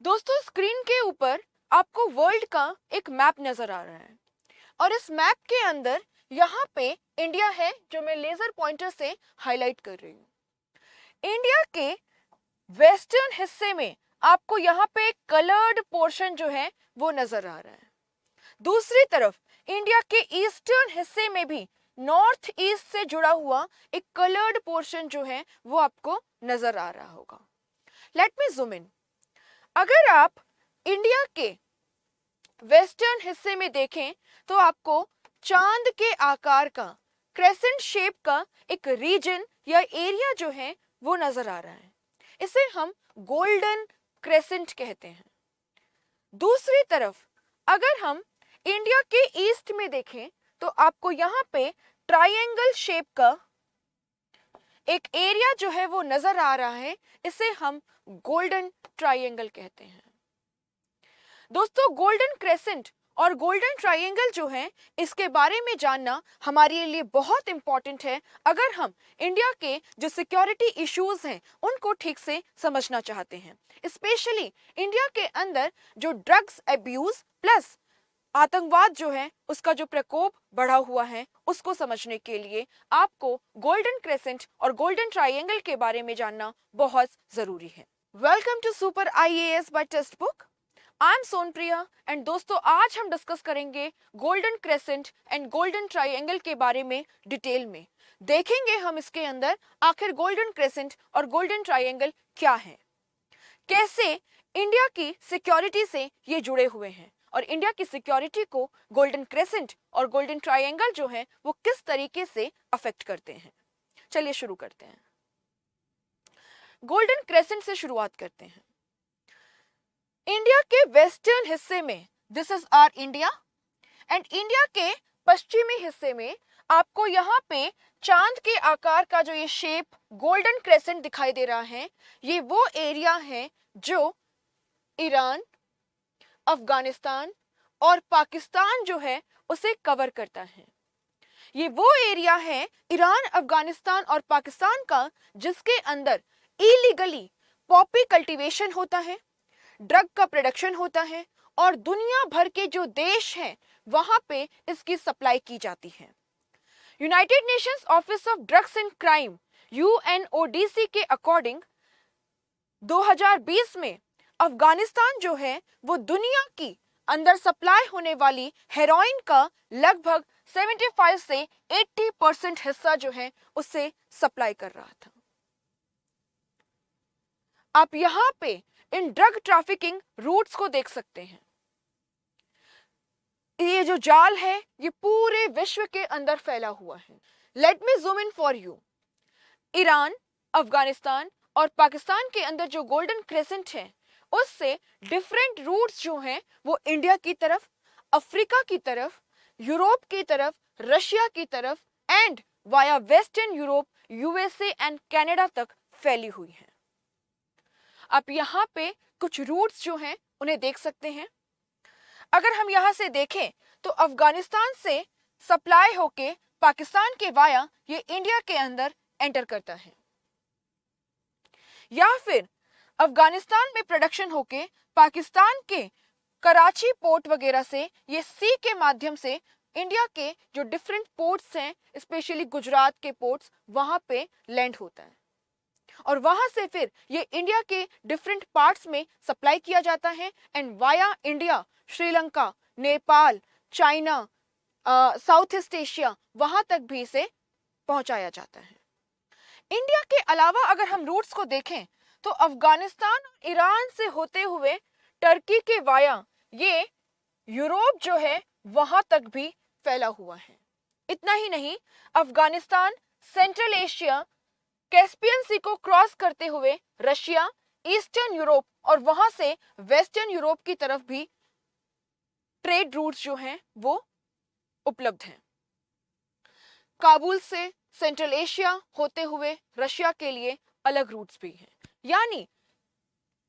दोस्तों, स्क्रीन के ऊपर आपको वर्ल्ड का एक मैप नजर आ रहा है और इस मैप के अंदर यहाँ पे इंडिया है जो मैं लेजर पॉइंटर से हाईलाइट कर रही हूँ। इंडिया के वेस्टर्न हिस्से में आपको यहाँ पे कलर्ड पोर्शन जो है वो नजर आ रहा है। दूसरी तरफ इंडिया के ईस्टर्न हिस्से में भी नॉर्थ ईस्ट से जुड़ा हुआ एक कलर्ड पोर्शन जो है वो आपको नजर आ रहा होगा। Let me zoom in. अगर आप इंडिया के वेस्टर्न हिस्से में देखें तो आपको चांद के आकार का क्रेसेंट शेप का एक रीजन या एरिया जो है वो नजर आ रहा है। इसे हम गोल्डन क्रेसेंट कहते हैं। दूसरी तरफ अगर हम इंडिया के ईस्ट में देखें तो आपको यहाँ पे ट्रायंगल शेप का एक एरिया जो है वो नजर आ रहा है। इसे हम गोल्डन ट्रायंगल कहते हैं। दोस्तों, गोल्डन क्रेसेंट और गोल्डन ट्रायंगल जो है इसके बारे में जानना हमारे लिए बहुत इंपॉर्टेंट है अगर हम इंडिया के जो सिक्योरिटी इश्यूज हैं उनको ठीक से समझना चाहते हैं। स्पेशली इंडिया के अंदर जो ड्रग्स अब्यूज प्लस आतंकवाद जो है उसका जो प्रकोप बढ़ा हुआ है उसको समझने के लिए आपको गोल्डन क्रेसेंट और गोल्डन ट्रायंगल के बारे में जानना बहुत जरूरी है। Welcome to super IAS textbook बुक। आई एम सोनप्रिया एंड दोस्तों, आज हम डिस्कस करेंगे golden crescent and golden triangle के बारे में डिटेल में। देखेंगे हम इसके अंदर आखिर गोल्डन क्रेसेंट और गोल्डन ट्रायंगल क्या है, कैसे इंडिया की सिक्योरिटी से ये जुड़े हुए हैं और इंडिया की सिक्योरिटी को गोल्डन क्रेसेंट और गोल्डन ट्रायंगल जो है वो किस तरीके से अफेक्ट करते हैं। चलिए शुरू करते हैं। गोल्डन क्रेसेंट से शुरुआत करते हैं। इंडिया के वेस्टर्न हिस्से में this is our India and India के पश्चिमी हिस्से में आपको यहाँ पे चांद के आकार का जो ये शेप गोल्डन क्रेसेंट दिखाई दे रहा है, ये वो एरिया है जो ईरान, अफगानिस्तान और पाकिस्तान जो है उसे कवर करता है। ये वो एरिया है ईरान, अफगानिस्तान और पाकिस्तान का जिसके अंदर इलीगली पॉपी कल्टीवेशन होता है, ड्रग का प्रोडक्शन होता है और दुनिया भर के जो देश हैं वहां पे इसकी सप्लाई की जाती है। United Nations office of drugs and crime UNODC के अकॉर्डिंग 2020 में अफगानिस्तान जो है वो दुनिया की अंदर सप्लाई होने वाली हेरोइन का लगभग 75 से 80% हिस्सा जो है उससे सप्लाई कर रहा था। आप यहां पे इन ड्रग ट्रैफिकिंग रूट्स को देख सकते हैं। ये जो जाल है ये पूरे विश्व के अंदर फैला हुआ है। Let me zoom in for you. Iran, Afghanistan और पाकिस्तान के अंदर जो गोल्डन क्रेसेंट है उससे डिफरेंट रूट्स जो हैं वो इंडिया की तरफ, अफ्रीका की तरफ, यूरोप की तरफ, रशिया की तरफ and via western Europe, USA and Canada तक फैली हुई है। आप यहाँ पे कुछ रूट्स जो हैं उन्हें देख सकते हैं। अगर हम यहाँ से देखें तो अफगानिस्तान से सप्लाई होके पाकिस्तान के वाया ये इंडिया के अंदर एंटर करता है, या फिर अफगानिस्तान में प्रोडक्शन होके पाकिस्तान के कराची पोर्ट वगैरह से ये सी के माध्यम से इंडिया के जो डिफरेंट पोर्ट्स हैं, स्पेशली गुजरात के पोर्ट्स, वहां पे लैंड होता है और वहां से फिर ये इंडिया के डिफरेंट पार्ट्स में सप्लाई किया जाता है and via India Sri Lanka, Nepal, China, south east Asia वहां तक भी इसे पहुंचाया जाता है। इंडिया के अलावा अगर हम रूट्स को देखें तो अफगानिस्तान और ईरान से होते हुए टर्की के वाया ये यूरोप जो है वहां तक भी फैला हुआ है। इतना ही नहीं, अफगानिस्तान सेंट्रल एशिया, कैस्पियन सी को क्रॉस करते हुए रशिया, ईस्टर्न यूरोप और वहां से वेस्टर्न यूरोप की तरफ भी ट्रेड रूट्स जो हैं वो उपलब्ध हैं। काबुल से सेंट्रल एशिया होते हुए रशिया के लिए अलग रूट्स भी हैं। यानी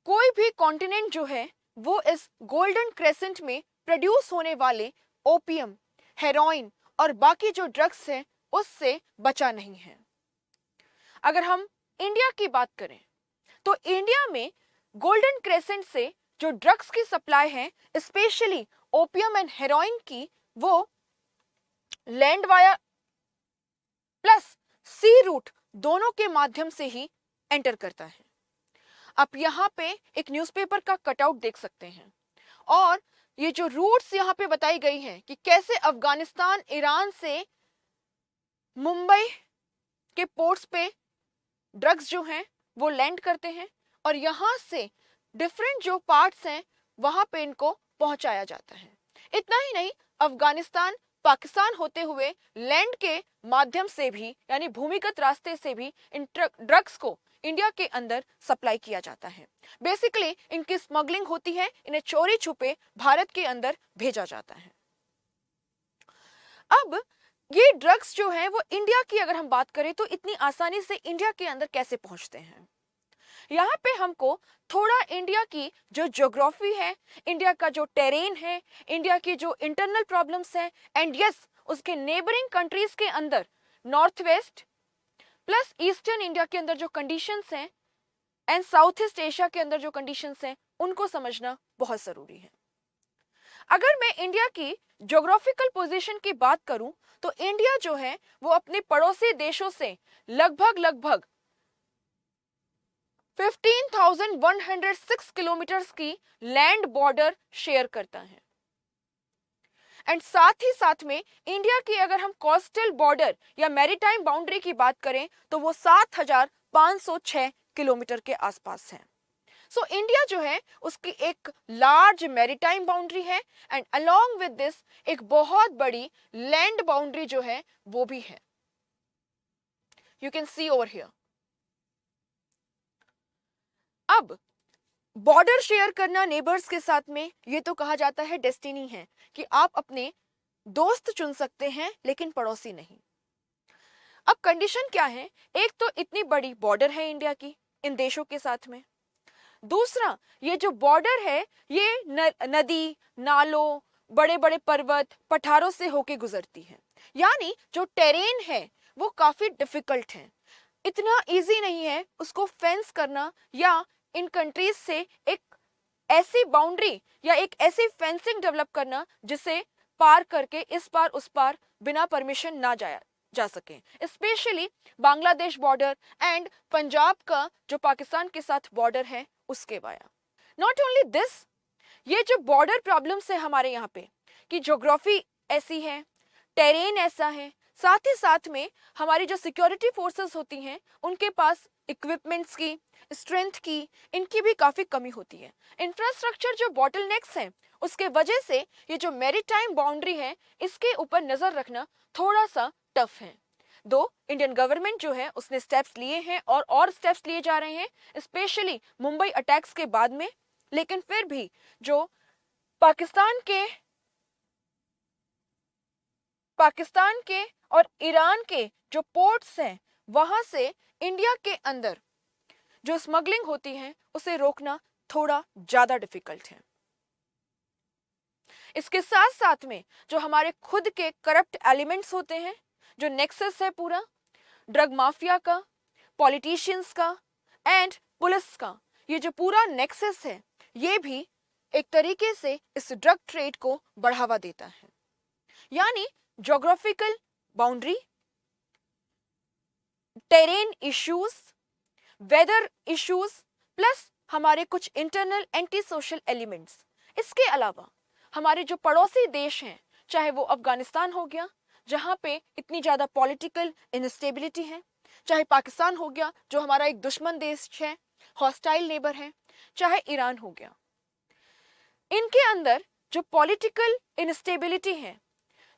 कोई भी कॉन्टिनेंट जो है वो इस गोल्डन क्रेसेंट में प्रोड्यूस होने वाले ओपियम, हेरोइन और बाकी जो ड्रग्स हैं उससे बचा नहीं है। अगर हम इंडिया की बात करें तो इंडिया में गोल्डन क्रेसेंट से जो ड्रग्स की सप्लाई है, स्पेशली ओपियम एंड हेरोइन की, वो लैंड वाया प्लस सी रूट दोनों के माध्यम से ही एंटर करता है। आप यहाँ पे एक न्यूज़पेपर का कटआउट देख सकते हैं और ये जो रूट्स यहाँ पे बताई गई हैं कि कैसे अफगानिस्तान ईरान से मुंबई के पोर्ट्स पे ड्रग्स जो हैं वो लैंड करते हैं और यहाँ से डिफरेंट जो पार्ट्स हैं वहां पे इनको पहुंचाया जाता है। इतना ही नहीं, अफगानिस्तान पाकिस्तान होते हुए लैंड के माध्यम से भी, यानी भूमिगत रास्ते से भी इन ड्रग्स को इंडिया के अंदर सप्लाई किया जाता है। बेसिकली इनकी स्मगलिंग होती है, इन्हें चोरी छुपे भारत के अंदर भेजा जाता है। अब ये ड्रग्स जो है वो इंडिया की अगर हम बात करें तो इतनी आसानी से इंडिया के अंदर कैसे पहुंचते हैं, यहाँ पे हमको थोड़ा इंडिया की जो ज्योग्राफी है, इंडिया का जो टेरेन है, इंडिया की जो इंटरनल प्रॉब्लम्स हैं एंड यस उसके नेबरिंग कंट्रीज के अंदर north west plus eastern India के अंदर जो कंडीशंस हैं एंड साउथ ईस्ट एशिया के अंदर जो कंडीशंस हैं उनको समझना बहुत जरूरी है। अगर मैं इंडिया की ज्योग्राफिकल पोजीशन की बात करूं तो इंडिया जो है वो अपने पड़ोसी देशों से लगभग 15,106 किलोमीटर्स की लैंड बॉर्डर शेयर करता है एंड साथ ही साथ में इंडिया की अगर हम कोस्टल बॉर्डर या मैरीटाइम बाउंड्री की बात करें तो वो 7,506 किलोमीटर के आसपास है। सो इंडिया जो है उसकी एक लार्ज मैरीटाइम बाउंड्री है एंड अलोंग विद दिस एक बहुत बड़ी लैंड बाउंड्री जो है वो भी है। You can see over here. अब बॉर्डर शेयर करना नेबर्स के साथ में, ये तो कहा जाता है डेस्टिनी है कि आप अपने दोस्त चुन सकते हैं लेकिन पड़ोसी नहीं। अब कंडीशन क्या है, एक तो इतनी बड़ी बॉर्डर है इंडिया की इन देशों के साथ में, दूसरा ये जो बॉर्डर है ये नदी नालों बड़े बड़े पर्वत पठारों से होके गुजरती है, यानी जो टेरेन है वो काफी डिफिकल्ट है। इतना इजी नहीं है उसको फेंस करना या इन कंट्रीज से एक ऐसी बाउंड्री या एक ऐसी फेंसिंग डेवलप करना जिसे पार करके इस पार उस पार बिना परमिशन ना जाया जा सके। Specially Bangladesh border and Punjab का जो पाकिस्तान के साथ बॉर्डर है उसके वाया। नॉट ओनली दिस, ये जो बॉर्डर प्रॉब्लम्स है हमारे यहाँ पे कि ज्योग्राफी ऐसी है, टेरेन ऐसा है, साथ ही साथ में हमारी जो सिक्योरिटी फोर्सेस होती हैं उनके पास इक्विपमेंट्स की, स्ट्रेंथ की, इनकी भी काफ़ी कमी होती है। इंफ्रास्ट्रक्चर जो बॉटलनेक्स हैं उसके वजह से ये जो मैरीटाइम बाउंड्री है इसके ऊपर नज़र रखना थोड़ा सा टफ है। दो इंडियन गवर्नमेंट जो है उसने स्टेप्स लिए हैं और स्टेप्स लिए जा रहे हैं स्पेशली मुंबई अटैक्स के बाद में, लेकिन फिर भी जो पाकिस्तान के और ईरान के जो पोर्ट्स हैं वहां से इंडिया के अंदर जो स्मगलिंग होती है उसे रोकना थोड़ा ज्यादा डिफिकल्ट है। इसके साथ साथ में जो हमारे खुद के करप्ट एलिमेंट्स होते हैं, जो नेक्सस है पूरा ड्रग माफिया का, पॉलिटिशियंस का एंड पुलिस का, ये जो पूरा नेक्सस है ये भी एक तरीके से इस ड्रग ट्रेड को बढ़ावा देता है। यानी geographical boundary, terrain issues, weather issues plus हमारे कुछ इंटरनल एंटी सोशल एलिमेंट्स, इसके अलावा हमारे जो पड़ोसी देश हैं, चाहे वो अफगानिस्तान हो गया जहां पे इतनी ज़्यादा पॉलिटिकल इनस्टेबिलिटी है, चाहे पाकिस्तान हो गया जो हमारा एक दुश्मन देश है, हॉस्टाइल नेबर है, चाहे ईरान हो गया, इनके अंदर जो पॉलिटिकल इनस्टेबिलिटी है,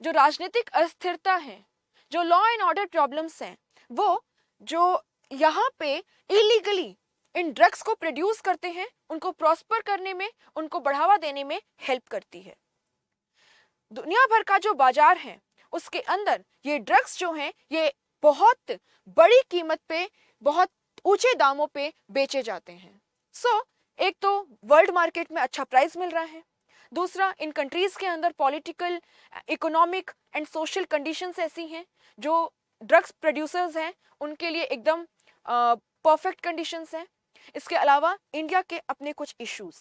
जो राजनीतिक अस्थिरता है, जो लॉ एंड ऑर्डर प्रॉब्लम्स हैं, वो जो यहाँ पे इलीगली इन ड्रग्स को प्रोड्यूस करते हैं उनको प्रॉस्पर करने में, उनको बढ़ावा देने में हेल्प करती है। दुनिया भर का जो बाजार है उसके अंदर ये ड्रग्स जो हैं ये बहुत बड़ी कीमत पे, बहुत ऊंचे दामों पे बेचे जाते हैं। एक तो वर्ल्ड मार्केट में अच्छा प्राइस मिल रहा है, दूसरा इन कंट्रीज के अंदर political, economic and social conditions ऐसी हैं जो ड्रग्स प्रोड्यूसर्स हैं उनके लिए एकदम परफेक्ट कंडीशंस हैं। इसके अलावा इंडिया के अपने कुछ इश्यूज,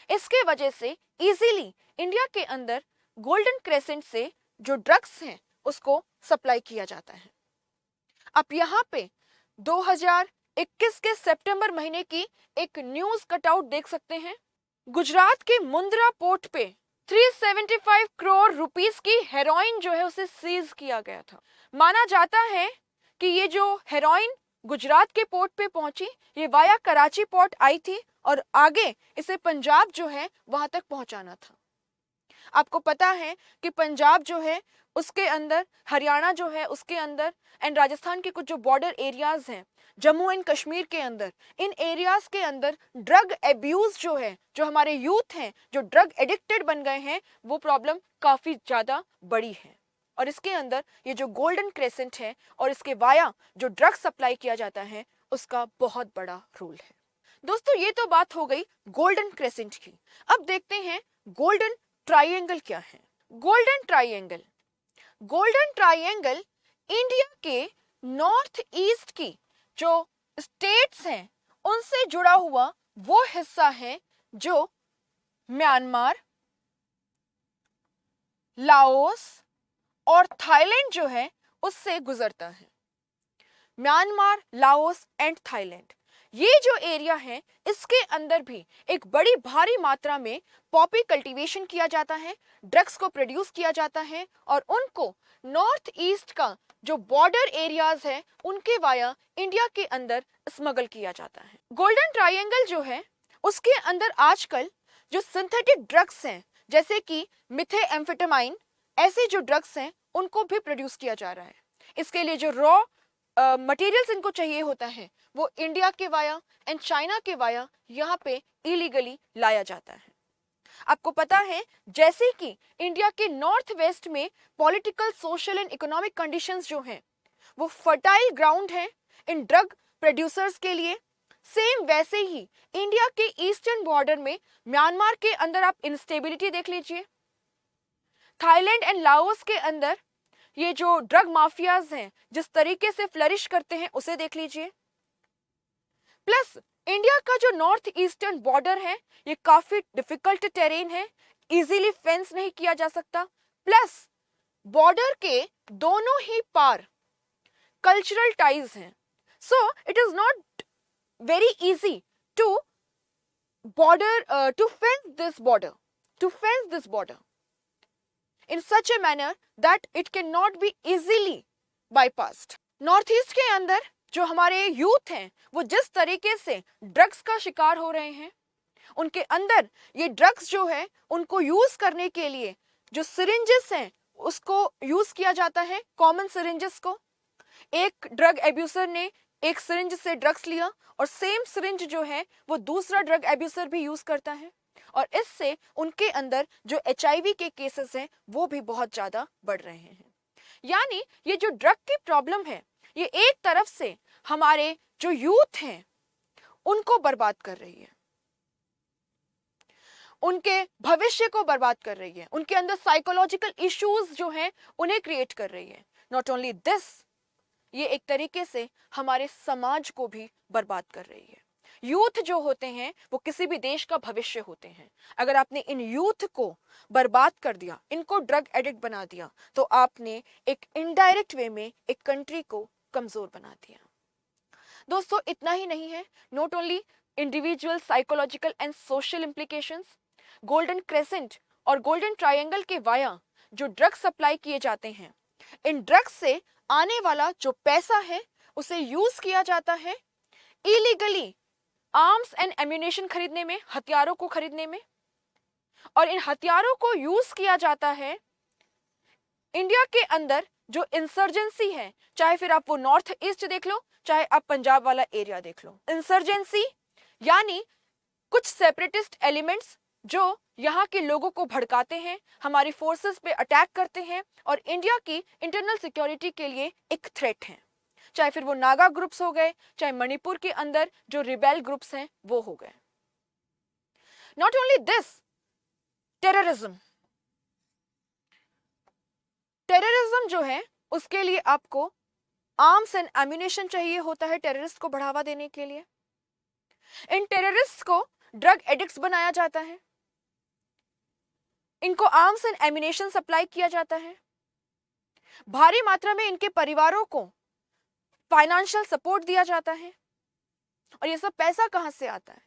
इसके वजह से इजीली इंडिया के अंदर गोल्डन क्रेसेंट से जो ड्रग्स हैं उसको सप्लाई किया जाता है। आप यहाँ पे 2021 के सितंबर महीने की एक न्यूज कटआउट देख सकते हैं। गुजरात के मुंद्रा पोर्ट पे 375 करोड़ रुपीस की हेरोइन जो है उसे सीज किया गया था। माना जाता है कि ये जो हेरोइन गुजरात के पोर्ट पे पहुंची, ये वाया कराची पोर्ट आई थी और आगे इसे पंजाब जो है वहां तक पहुंचाना था। आपको पता है कि पंजाब जो है उसके अंदर, हरियाणा जो है उसके अंदर, एंड राजस्थान के कुछ जो बॉर्डर एरियाज हैं, जम्मू एंड कश्मीर के अंदर, इन एरियाज के अंदर ड्रग एब्यूज जो है, जो हमारे यूथ हैं जो ड्रग एडिक्टेड बन गए हैं, वो प्रॉब्लम काफी ज्यादा बड़ी है। और इसके अंदर ये जो गोल्डन क्रेसेंट है और इसके वाया जो ड्रग सप्लाई किया जाता है उसका बहुत बड़ा रोल है। दोस्तों ये तो बात हो गई गोल्डन क्रेसेंट की। अब देखते हैं गोल्डन ट्राइंगल क्या है। Golden triangle, golden triangle India के नॉर्थ ईस्ट की जो स्टेट्स हैं उनसे जुड़ा हुआ वो हिस्सा है जो म्यांमार, लाओस और थाईलैंड जो है उससे गुजरता है। म्यांमार, लाओस एंड थाईलैंड, ये जो एरिया है इसके अंदर भी एक बड़ी भारी मात्रा में पॉपी कल्टीवेशन किया जाता है, ड्रग्स को प्रोड्यूस किया जाता है और उनको नॉर्थ ईस्ट का जो बॉर्डर एरियाज है उनके वाया इंडिया के अंदर स्मगल किया जाता है। गोल्डन ट्रायंगल जो है उसके अंदर आजकल जो सिंथेटिक ड्रग्स हैं जैसे कि मिथेएम्फेटामाइन, ऐसे जो ड्रग्स हैं उनको भी प्रोड्यूस किया जा रहा है। इसके लिए जो रॉ मटेरियल्स इनको चाहिए होता है वो इंडिया के वाया एंड चाइना के वाया यहाँ पे इलीगली लाया जाता है। आपको पता है जैसे कि इंडिया के नॉर्थ वेस्ट में political, social and economic conditions जो हैं वो फर्टाइल ग्राउंड है इन ड्रग प्रोड्यूसर्स के लिए, सेम वैसे ही इंडिया के ईस्टर्न बॉर्डर में म्यांमार के अंदर आप इंस्टेबिलिटी देख लीजिए, थाईलैंड एंड लाओस के अंदर ये जो ड्रग माफियाज हैं जिस तरीके से फ्लरिश करते हैं उसे देख लीजिए। प्लस इंडिया का जो नॉर्थ ईस्टर्न बॉर्डर है ये काफी डिफिकल्ट टेरेन है, इजीली फेंस नहीं किया जा सकता। प्लस बॉर्डर के दोनों ही पार कल्चरल टाइज हैं, so it is not very easy to fence this border in such a manner that it cannot be easily bypassed. North east के अंदर जो हमारे यूथ हैं वो जिस तरीके से ड्रग्स का शिकार हो रहे हैं, उनके अंदर ये ड्रग्स जो है उनको यूज करने के लिए जो सिरिंजेस हैं उसको यूज किया जाता है, कॉमन सिरिंजेस को। एक ड्रग एब्यूसर ने एक सिरिंज से ड्रग्स लिया और सेम सिरिंज जो है वो दूसरा ड्रग एब्यूसर भी यूज करता है और इससे उनके अंदर जो HIV के केसेस हैं वो भी बहुत ज्यादा बढ़ रहे हैं। यानी ये जो ड्रग की प्रॉब्लम है ये एक तरफ से हमारे जो यूथ हैं उनको बर्बाद कर रही है, उनके भविष्य को बर्बाद कर रही है, उनके अंदर साइकोलॉजिकल इश्यूज जो हैं उन्हें क्रिएट कर रही है। नॉट ओनली दिस, ये एक तरीके से हमारे समाज को भी बर्बाद कर रही है। यूथ जो होते हैं वो किसी भी देश का भविष्य होते हैं। अगर आपने इन यूथ को बर्बाद कर दिया, इनको ड्रग एडिक्ट बना दिया, तो आपने एक इनडायरेक्ट वे में एक कंट्री को कमजोर बना दिया। दोस्तों इतना ही नहीं है, not only individual psychological and social implications, golden crescent और गोल्डन ट्रायंगल के वाया जो ड्रग सप्लाई किए जाते हैं, इन ड्रग्स से आने वाला जो पैसा है उसे यूज किया जाता है इलीगली आर्म्स एंड एम्यूनेशन खरीदने में, हथियारों को खरीदने में, और इन हथियारों को यूज किया जाता है इंडिया के अंदर जो इंसर्जेंसी है, चाहे फिर आप वो नॉर्थ ईस्ट देख लो, चाहे आप पंजाब वाला एरिया देख लो। इंसर्जेंसी यानी कुछ सेपरेटिस्ट एलिमेंट्स जो यहाँ के लोगों को भड़काते हैं, हमारी फोर्सेस पे अटैक करते हैं और इंडिया की इंटरनल सिक्योरिटी के लिए एक थ्रेट है, चाहे फिर वो नागा ग्रुप्स हो गए, चाहे मणिपुर के अंदर जो रिबेल ग्रुप्स हैं वो हो गए। नॉट ओनली दिस, टेररिज्म जो है उसके लिए आपको आर्म्स एंड एम्यूनेशन चाहिए होता है टेररिस्ट को बढ़ावा देने के लिए। इन टेररिस्ट को ड्रग एडिक्ट्स बनाया जाता है, इनको आर्म्स एंड एम्यूनेशन सप्लाई किया जाता है, भारी मात्रा में इनके परिवारों को फाइनेंशियल सपोर्ट दिया जाता है। और ये सब पैसा कहां से आता है?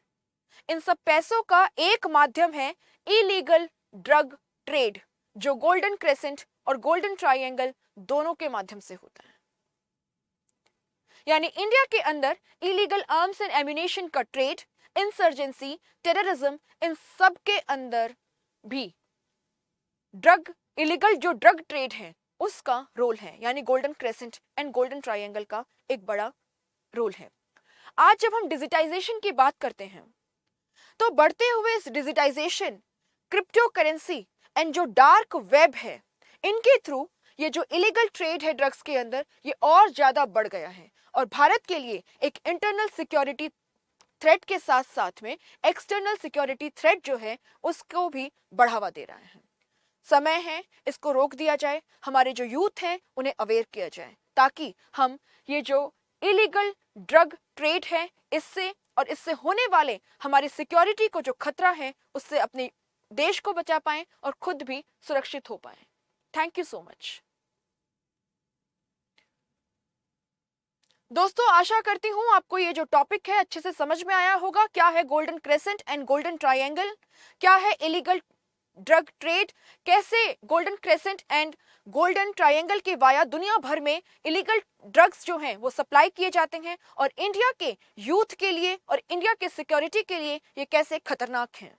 इन सब पैसों का एक माध्यम है इलीगल ड्रग ट्रेड, जो गोल्डन क्रेसेंट और गोल्डन ट्रायंगल दोनों के माध्यम से होता है। यानी इंडिया के अंदर इलीगल आर्म्स एंड एम्यूनेशन का ट्रेड, इंसर्जेंसी, टेररिज्म, इन सब के अंदर भी ड्रग इलीगल जो ड्रग ट्रेड है उसका रोल है, यानी golden crescent and golden triangle का एक बड़ा रोल है। आज जब हम डिजिटाइजेशन की बात करते हैं तो बढ़ते हुए इस डिजिटाइजेशन, क्रिप्टो करेंसी एंड जो डार्क वेब है, इनके थ्रू ये जो इलीगल ट्रेड है ड्रग्स के अंदर, ये और ज्यादा बढ़ गया है और भारत के लिए एक इंटरनल सिक्योरिटी थ्रेट के साथ साथ में एक्सटर्नल सिक्योरिटी थ्रेट जो है उसको भी बढ़ावा दे रहा है। समय है इसको रोक दिया जाए, हमारे जो यूथ हैं उन्हें अवेयर किया जाए, ताकि हम ये जो इलीगल ड्रग ट्रेड है इससे और इससे होने वाले हमारी सिक्योरिटी को जो खतरा है उससे अपने देश को बचा पाएं और खुद भी सुरक्षित हो पाएं। Thank you so much. दोस्तों, आशा करती हूं आपको ये जो टॉपिक है अच्छे से समझ में आया होगा। क्या है golden crescent and golden triangle, क्या है इलीगल ड्रग ट्रेड, कैसे golden crescent and golden triangle के वाया दुनिया भर में इलीगल ड्रग्स जो हैं वो सप्लाई किए जाते हैं और इंडिया के यूथ के लिए और इंडिया के सिक्योरिटी के लिए ये कैसे खतरनाक हैं।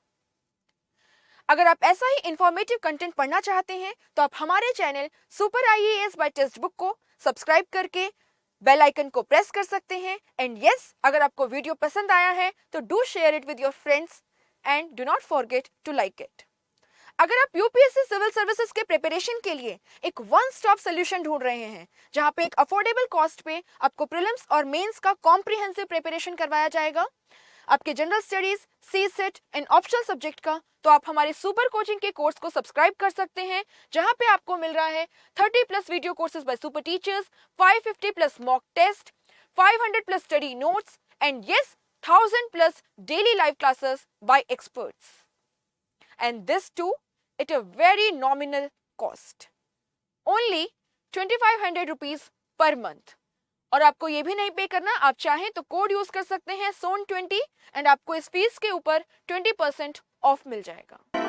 अगर आप ऐसा ही इंफॉर्मेटिव कंटेंट पढ़ना चाहते हैं तो आप हमारे channel super IAS textbook बुक को सब्सक्राइब करके बेल आइकन को प्रेस कर सकते हैं। एंड यस, अगर आपको वीडियो पसंद आया है तो do share it with your friends and do not forget to like it. अगर आप यूपीएससी सिविल सर्विसेज के प्रिपरेशन के लिए एक वन स्टॉप सोल्यूशन ढूंढ रहे हैं जहां पे एक अफोर्डेबल कॉस्ट पे आपको प्रीलिम्स और मेंस का कॉम्प्रिहेंसिव प्रिपरेशन करवाया जाएगा, आपके general studies, CSET and optional subject का, तो आप हमारे सुपर कोचिंग के कोर्स को सब्सक्राइब कर सकते हैं, जहां पे आपको मिल रहा है 30+ video courses by super teachers, 550+ mock test, 500+ study notes and yes 1000+ daily live classes by experts, and this too at a very nominal cost, only 2500 rupees per month। और आपको ये भी नहीं पे करना, आप चाहें तो कोड यूज कर सकते हैं SON20 एंड आपको इस फीस के ऊपर 20% ऑफ मिल जाएगा।